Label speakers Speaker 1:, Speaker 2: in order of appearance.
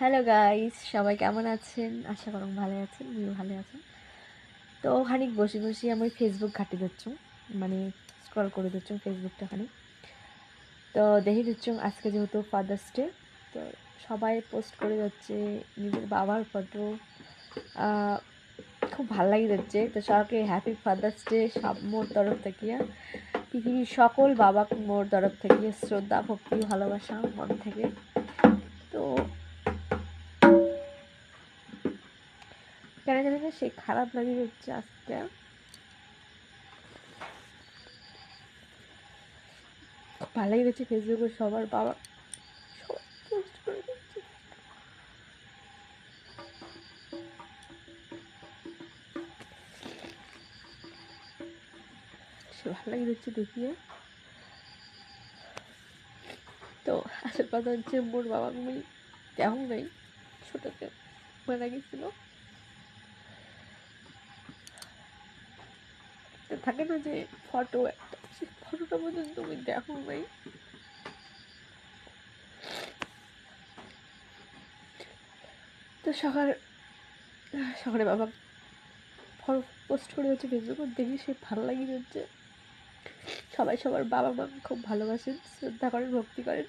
Speaker 1: Hello guys, সবাই কেমন আছেন? আশা করুন ভালো আছেন, আমিও ভালো আছেন। তো খানিক বসে বসে আমি ফেসবুক ঘাঁটি দিচ্ছুম, মানে স্ক্রল করে দিচ্ছুম ফেসবুকটা খানিক। তো দেখে দিচ্ছুম আজকে যেহেতু ফাদার্স ডে, তো সবাই পোস্ট করে যাচ্ছে নিজের বাবার ফটো। খুব ভালো লাগে যাচ্ছে। তো সবাইকে হ্যাপি ফাদার্স ডে সব মোর তরফ থেকে, পৃথিবীর সকল বাবাকে মোর তরফ থেকে শ্রদ্ধা, ভক্তি, ভালোবাসা মন থেকে। তো কেন জানি না সে খারাপ লাগে হচ্ছে আজকে। খুব ভালো লাগে যাচ্ছে ফেসবুকে সবার বাবা সবাই পোস্ট করে দিচ্ছে। সে ভালো লাগে যাচ্ছে দেখিয়ে। তো আসল কথা হচ্ছে মোর বাবা আমি তেমন নাই, ছোটতে মারা গেছিল। থাকে না যে ফটো একটা, সেই ফটোটা পর্যন্ত তুমি দেখো নাই। তো সকালে বাবা ফটো পোস্ট করে যাচ্ছে ফেসবুকে, দেখি সে ভালো লাগে যাচ্ছে। সবাই সবার বাবা মা খুব ভালোবাসেন, শ্রদ্ধা করেন, ভক্তি করেন।